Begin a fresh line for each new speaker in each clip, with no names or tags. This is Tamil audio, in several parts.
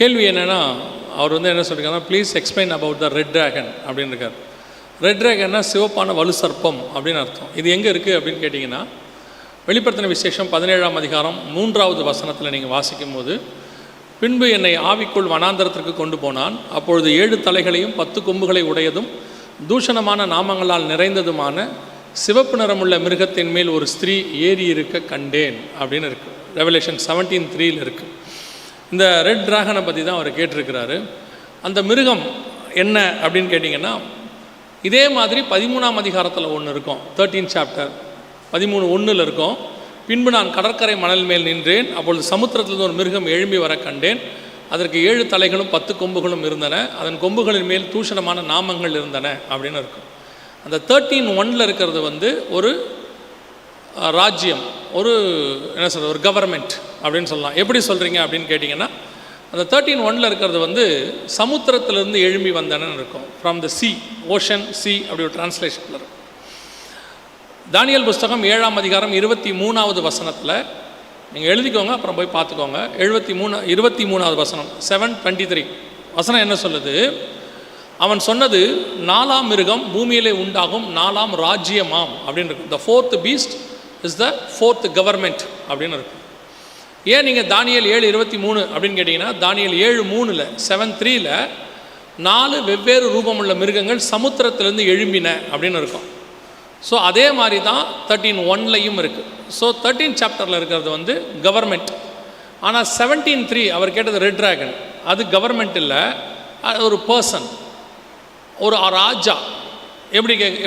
கேள்வி என்னென்னா, அவர் வந்து என்ன சொல்லியிருக்காருன்னா, please explain about the red dragon அப்படின்னு இருக்கார். ரெட் ட்ராகன்னா சிவப்பான வலு சர்ப்பம் அப்படின்னு அர்த்தம். இது எங்கே இருக்குது அப்படின்னு கேட்டிங்கன்னா, வெளிப்படுத்தின விசேஷம் 17ஆம் அதிகாரம் 3வது வசனத்தில் நீங்கள் வாசிக்கும் போது, பின்பு என்னை ஆவிக்குள் வனாந்தரத்திற்கு கொண்டு போனான். அப்பொழுது 7 தலைகளையும் 10 கொம்புகளை உடையதும் தூஷணமான நாமங்களால் நிறைந்ததுமான சிவப்பு நிறமுள்ள மிருகத்தின் மேல் ஒரு ஸ்திரீ ஏறி இருக்க கண்டேன் அப்படின்னு இருக்குது. ரெவலேஷன் 17:3 இருக்குது. இந்த ரெட் டிராகனை பற்றி தான் அவர் கேட்டிருக்கிறாரு. அந்த மிருகம் என்ன அப்படின்னு கேட்டிங்கன்னா, இதே மாதிரி 13ஆம் அதிகாரத்தில் ஒன்று இருக்கும், 13 சாப்டர் 13:1 இருக்கும். பின்பு நான் கடற்கரை மணல் மேல் நின்றேன். அப்பொழுது சமுத்திரத்திலிருந்து ஒரு மிருகம் எழும்பி வர கண்டேன். அதற்கு 7 தலைகளும் 10 கொம்புகளும் இருந்தன. அதன் கொம்புகளின் மேல் தூஷணமான நாமங்கள் இருந்தன அப்படின்னு இருக்கும். அந்த 13:1 இருக்கிறது வந்து ஒரு ராஜ்யம், ஒரு என்ன சொல்கிறது, ஒரு கவர்மெண்ட் அப்படின்னு சொல்லலாம். எப்படி சொல்கிறீங்க அப்படின்னு கேட்டிங்கன்னா, அந்த 13:1 இருக்கிறது வந்து சமுத்திரத்திலிருந்து எழும்பி வந்தனன்னு இருக்கும். From the C, ocean, C அப்படி ஒரு டிரான்ஸ்லேஷனில் இருக்கும். தானியேல் புஸ்தகம் 7ஆம் அதிகாரம் 23வது வசனத்தில் நீங்கள் எழுதிக்கோங்க, அப்புறம் போய் பார்த்துக்கோங்க. 23வது வசனம் 7:23 வசனம் என்ன சொல்லுது? அவன் சொன்னது 4ஆம் மிருகம் பூமியிலே உண்டாகும் 4ஆம் ராஜ்யமாம் அப்படின்னு இருக்கும். த 4th beast is the 4th government அப்படின்னு இருக்கும். ஏன் நீங்கள் தானியேல் 7:23 அப்படின்னு கேட்டிங்கன்னா, தானியேல் 7:3 7:3 4 வெவ்வேறு ரூபமுள்ள மிருகங்கள் சமுத்திரத்திலேருந்து எழும்பின அப்படின்னு இருக்கும். ஸோ அதே மாதிரி தான் 13:1 இருக்குது. ஸோ 13 சாப்டரில் இருக்கிறது வந்து கவர்மெண்ட். ஆனால் 17:3 அவர் கேட்டது ரெட் ட்ராகன், அது கவர்மெண்ட் இல்லை, அது ஒரு பர்சன், ஒரு ராஜா.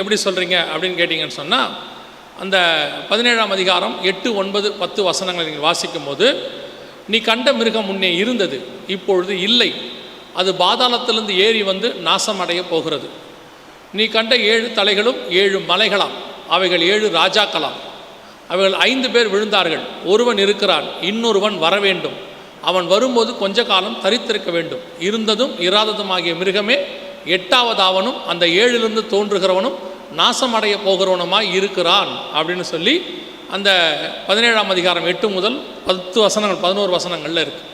எப்படி சொல்கிறீங்க அப்படின்னு கேட்டிங்கன்னு சொன்னால், அந்த 17ஆம் அதிகாரம் 8, 9, 10 வசனங்களை நீங்கள் வாசிக்கும் போது, நீ கண்ட மிருகம் முன்னே இருந்தது, இப்பொழுது இல்லை, அது பாதாளத்திலிருந்து ஏறி வந்து நாசம் அடைய போகிறது. நீ கண்ட 7 தலைகளும் 7 மலைகளாம், அவைகள் 7 ராஜாக்களாம். அவைகள் 5 பேர் விழுந்தார்கள், ஒருவன் இருக்கிறான், இன்னொருவன் வர வேண்டும். அவன் வரும்போது கொஞ்ச காலம் தரித்திருக்க வேண்டும். இருந்ததும் இராததும் ஆகிய மிருகமே 8ஆவதாவனும் அந்த 7லிருந்து தோன்றுகிறவனும் நாசமடைய போகிறவனுமாய் இருக்கிறான் அப்படின்னு சொல்லி அந்த 17ஆம் அதிகாரம் 8 முதல் 10 வசனங்கள் 11 வசனங்களில் இருக்குது.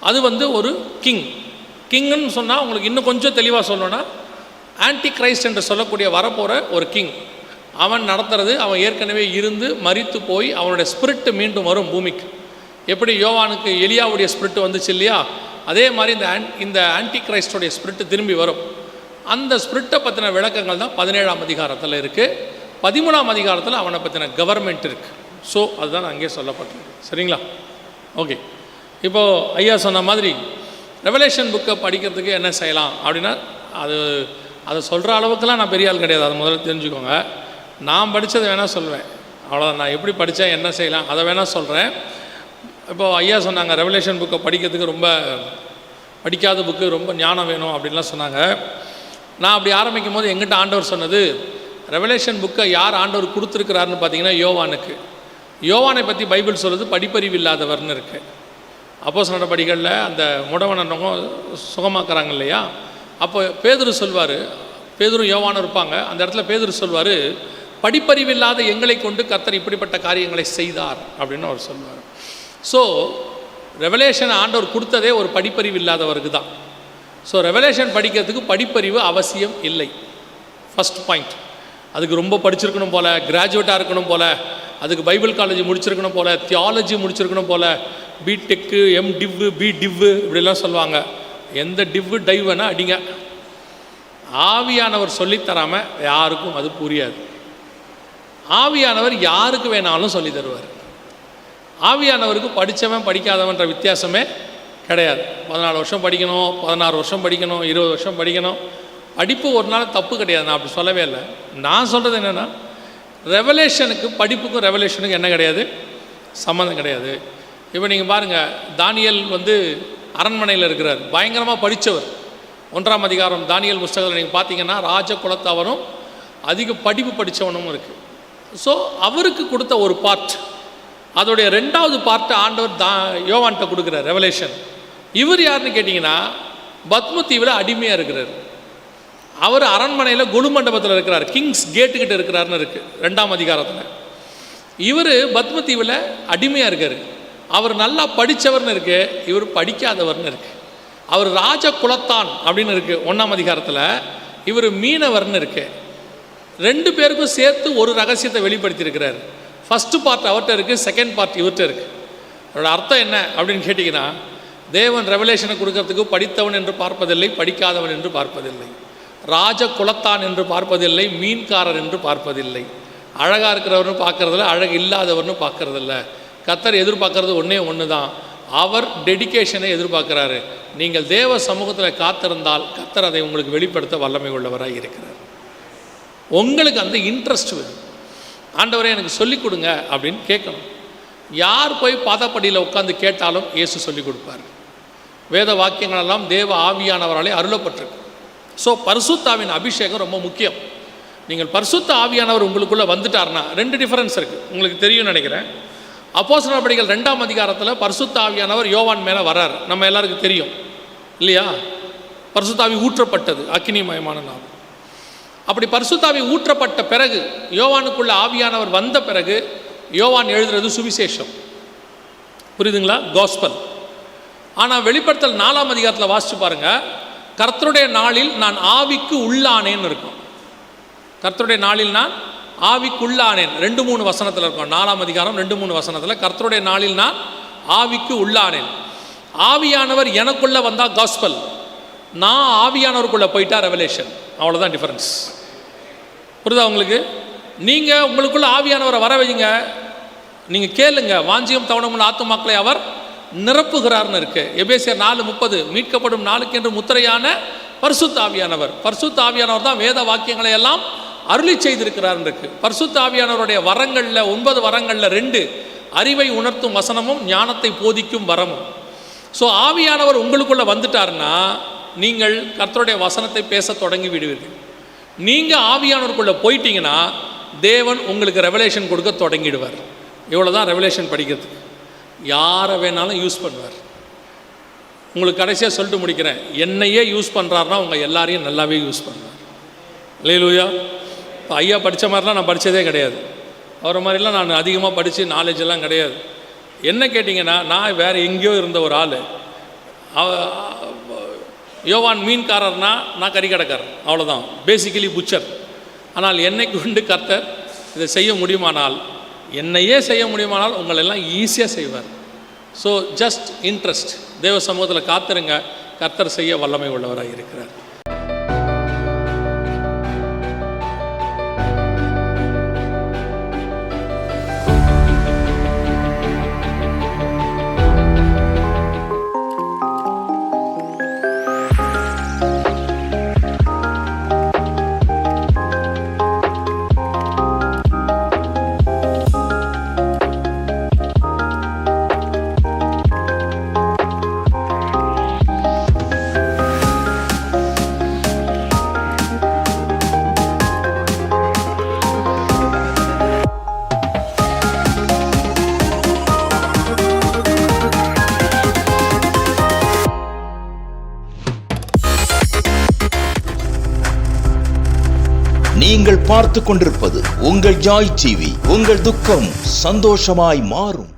அது வந்து ஒரு கிங்குன்னு சொன்னால் உங்களுக்கு இன்னும் கொஞ்சம் தெளிவாக சொல்லணும்னா, ஆன்டி கிரைஸ்ட் என்று சொல்லக்கூடிய வரப்போகிற ஒரு கிங். அவன் நடத்துறது, அவன் ஏற்கனவே இருந்து மரித்து போய் அவனுடைய ஸ்பிரிட்டு மீண்டும் வரும் பூமிக்கு. எப்படி யோவானுக்கு எலியாவுடைய ஸ்பிரிட்டு வந்துச்சு இல்லையா, அதே மாதிரி இந்த ஆன்டி கிரைஸ்டோடைய ஸ்பிரிட்டு திரும்பி வரும். அந்த ஸ்பிரிட்டை பற்றின விளக்கங்கள் தான் 17ஆம் அதிகாரத்தில் இருக்குது. 13ஆம் அதிகாரத்தில் அவனை பற்றின கவர்மெண்ட் இருக்குது. ஸோ அதுதான் அங்கே சொல்லப்பட்டிருக்கு. சரிங்களா? ஓகே. இப்போது ஐயா சொன்ன மாதிரி ரெவலேஷன் புக்கை படிக்கிறதுக்கு என்ன செய்யலாம் அப்படின்னா, அதை சொல்கிற அளவுக்குலாம் நான் பெரிய ஆள் கிடையாது, அதை முதல்ல தெரிஞ்சுக்கோங்க. நான் படித்ததை வேணால் சொல்லுவேன், அவ்வளோதான். நான் எப்படி படித்தேன், என்ன செய்யலாம், அதை வேணால் சொல்கிறேன். இப்போது ஐயா சொன்னாங்க ரெவலேஷன் புக்கை படிக்கிறதுக்கு ரொம்ப படிக்காத புக்கு, ரொம்ப ஞானம் வேணும் அப்படின்லாம் சொன்னாங்க. நான் அப்படி ஆரம்பிக்கும் போது எங்கிட்ட ஆண்டவர் சொன்னது, ரெவலேஷன் புக்கை யார் ஆண்டவர் கொடுத்துருக்கிறாருன்னு பார்த்தீங்கன்னா யோவானுக்கு. யோவானை பற்றி பைபிள் சொல்லுது படிப்பறிவு இல்லாதவர்னு இருக்குது. அப்போஸ்தலர் நடபடிகளில் அந்த முடவனவங்க சுகமாக்குறாங்க இல்லையா, அப்போ பேதுரு சொல்வார், பேதுரும் யோவானும் இருப்பாங்க, அந்த இடத்துல பேதுரு சொல்வார், படிப்பறிவில்லாத எங்களை கொண்டு கர்த்தர் இப்படிப்பட்ட காரியங்களை செய்தார் அப்படின்னு அவர் சொல்வார். ஸோ ரெவலேஷன் ஆண்டவர் கொடுத்ததே ஒரு படிப்பறிவு இல்லாதவருக்கு தான். ஸோ ரெவலேஷன் படிக்கிறதுக்கு படிப்பறிவு அவசியம் இல்லை. First point. அதுக்கு ரொம்ப படிச்சிருக்கணும் போல், கிராஜுவேட்டாக இருக்கணும் போல், அதுக்கு பைபிள் காலேஜ் முடிச்சிருக்கணும் போல், தியாலஜி முடிச்சிருக்கணும் போல், பிடெக்கு, எம்டிவ், பிடிவ் இப்படிலாம் சொல்லுவாங்க. எந்த டிவ்வு டைவ் வேணால் அடிங்க, ஆவியானவர் சொல்லித்தராமல் யாருக்கும் அது புரியாது. ஆவியானவர் யாருக்கு வேணாலும் சொல்லி தருவார். ஆவியானவருக்கு படித்தவன் படிக்காதவன்ற வித்தியாசமே கிடையாது. 14 வருஷம் படிக்கணும், 16 வருஷம் படிக்கணும், 20 வருஷம் படிக்கணும், படிப்பு ஒரு நாள் தப்பு கிடையாது. நான் அப்படி சொல்லவே இல்லை. நான் சொல்கிறது என்னென்னா, ரெவலேஷனுக்கு படிப்புக்கும் ரெவலேஷனுக்கும் என்ன கிடையாது, சம்மந்தம் கிடையாது. இப்போ நீங்கள் பாருங்கள், தானியேல் வந்து அரண்மனையில் இருக்கிறார், பயங்கரமாக படித்தவர். 1ஆம் அதிகாரம் தானியேல் புஸ்தகத்தில் நீங்கள் பார்த்தீங்கன்னா ராஜ குலத்தவனும் அதிக படிப்பு படித்தவனும் இருக்குது. ஸோ அவருக்கு கொடுத்த ஒரு பார்ட், அதோடைய 2வது பார்ட்டு ஆண்டவர் யோவான்கிட்ட கொடுக்குறார் ரெவலேஷன். இவர் யாருன்னு கேட்டிங்கன்னா, பத்ம தீவில் அடிமையாக இருக்கிறார். அவர் அரண்மனையில் கொலு மண்டபத்தில் இருக்கிறார், கிங்ஸ் கேட்டுக்கிட்ட இருக்கிறாருன்னு இருக்குது 2ஆம் அதிகாரத்தில். இவர் பத்ம தீவில் அடிமையாக இருக்கார். அவர் நல்லா படித்தவர்னு இருக்குது, இவர் படிக்காதவர்னு இருக்குது. அவர் ராஜ குலத்தான் அப்படின்னு இருக்குது 1ஆம் அதிகாரத்தில், இவர் மீனவர்னு இருக்கு. 2 பேருக்கும் சேர்த்து ஒரு ரகசியத்தை வெளிப்படுத்தியிருக்கிறார். ஃபஸ்ட்டு பார்ட் அவர்கிட்ட இருக்குது, செகண்ட் பார்ட் இவர்கிட்ட இருக்குது. அதோட அர்த்தம் என்ன அப்படின்னு கேட்டிங்கன்னா, தேவன் ரெவலேஷனை கொடுக்கறதுக்கு படித்தவன் என்று பார்ப்பதில்லை, படிக்காதவன் என்று பார்ப்பதில்லை, ராஜ குலத்தான் என்று பார்ப்பதில்லை, மீன்காரர் என்று பார்ப்பதில்லை, அழகாக இருக்கிறவர்னு பார்க்கறதில்ல, அழகு இல்லாதவர்னு பார்க்கறதில்ல. கர்த்தர் எதிர்பார்க்கறது ஒன்று தான், அவர் டெடிகேஷனை எதிர்பார்க்குறாரு. நீங்கள் தேவ சமூகத்தில் காத்திருந்தால் கர்த்தர் அதை உங்களுக்கு வெளிப்படுத்த வல்லமை உள்ளவராக இருக்கிறார். உங்களுக்கு அந்த இன்ட்ரெஸ்ட் வேணும். ஆண்டவரே எனக்கு சொல்லிக் கொடுங்க அப்படின்னு கேட்கணும். யார் போய் பாதப்படியில் உட்காந்து கேட்டாலும் இயேசு சொல்லிக் கொடுப்பார். வேத வாக்கியங்களெல்லாம் தேவ ஆவியானவராலே அருளப்பட்டிருக்கு. ஸோ பரிசுத்தாவின் அபிஷேகம் ரொம்ப முக்கியம். நீங்கள் பரிசுத்த ஆவியானவர் உங்களுக்குள்ளே வந்துட்டார்னா 2 டிஃபரன்ஸ் இருக்குது, உங்களுக்கு தெரியும்னு நினைக்கிறேன். அப்போஸ்தலர் நடபடிகள் 2ஆம் அதிகாரத்தில் பரிசுத்த ஆவியானவர் யோவான் மேலே வர்றார், நம்ம எல்லாருக்கும் தெரியும் இல்லையா? பரிசுத்தாவி ஊற்றப்பட்டது, அக்கினிமயமான நாள். அப்படி பரிசுத்தாவி ஊற்றப்பட்ட பிறகு, யோவானுக்குள்ள ஆவியானவர் வந்த பிறகு, யோவான் எழுதுறது சுவிசேஷம், புரியுதுங்களா? காஸ்பல். ஆனால் வெளிப்படுத்தல் 4ஆம் அதிகாரத்தில் வாசிச்சு பாருங்கள், கர்த்தருடைய நாளில் நான் ஆவிக்கு உள்ளானேன்னு இருக்கும். கர்த்தருடைய நாளில் நான் ஆவிக்குள்ளானேன் 2-3 வசனத்தில் இருக்கும். 4ஆம் அதிகாரம் 2-3 வசனத்தில் கர்த்தருடைய நாளில் நான் ஆவிக்கு உள்ளானேன். ஆவியானவர் எனக்குள்ளே வந்தால் காஸ்பல், நான் ஆவியானவருக்குள்ளே போயிட்டா ரெவலேஷன். அவ்வளோதான் டிஃபரன்ஸ். புரியுதா உங்களுக்கு? நீங்கள் உங்களுக்குள்ள ஆவியானவரை வர வைங்க, நீங்கள் கேளுங்க, வாஞ்சியம் தவணமுள்ள ஆத்துமாக்களை அவர் நிரப்புகிறார்னு இருக்கு. எபேசியர் 4:30 மீட்கப்படும் நாளுக்கு என்று முத்திரையான பரிசுத்த ஆவியானவர். பரிசுத்த ஆவியானவர் தான் வேத வாக்கியங்களை எல்லாம் அருளி செய்திருக்கிறார் இருக்கு. பரிசுத்த ஆவியானவருடைய வரங்களில் 9 வரங்களில் 2 அறிவை உணர்த்தும் வசனமும் ஞானத்தை போதிக்கும் வரமும். ஸோ ஆவியானவர் உங்களுக்குள்ளே வந்துட்டார்னா நீங்கள் கர்த்தருடைய வசனத்தை பேச தொடங்கி விடுவீர்கள். நீங்கள் ஆவியானவருக்குள்ளே போயிட்டீங்கன்னா தேவன் உங்களுக்கு ரெவலேஷன் கொடுக்க தொடங்கிடுவார். இவ்வளோ தான் ரெவலேஷன் படிக்கிறதுக்கு. யாரை வேணாலும் யூஸ் பண்ணுவார். உங்களுக்கு கடைசியாக சொல்லிட்டு முடிக்கிறேன், என்னையே யூஸ் பண்ணுறாருனா உங்கள் எல்லாரையும் நல்லாவே யூஸ் பண்ணுவார். அல்லேலூயா. இப்போ ஐயா படித்த மாதிரிலாம் நான் படித்ததே கிடையாது, அவரை மாதிரிலாம் நான் அதிகமாக படித்து நாலேஜ் எல்லாம் கிடையாது. என்ன கேட்டிங்கன்னா, நான் வேறு எங்கேயோ இருந்த ஒரு ஆள். யோவான் மீன்காரர்னா நான் கறிக்கடைக்காரர், அவ்வளோதான், பேசிக்கலி புச்சர். ஆனால் என்னை கொண்டு கர்த்தர் இதை செய்ய முடியுமானால், என்னையே செய்ய முடியுமானால் உங்களெல்லாம் ஈஸியாக செய்வார். ஸோ ஜஸ்ட் இன்ட்ரெஸ்ட், தேவ சமூகத்தில் காத்திருங்க, கர்த்தர் செய்ய வல்லமை உள்ளவராக இருக்கிறார்.
நீங்கள் பார்த்து கொண்டிருப்பது உங்கள் ஜாய் டிவி. உங்கள் துக்கம் சந்தோஷமாய் மாறும்.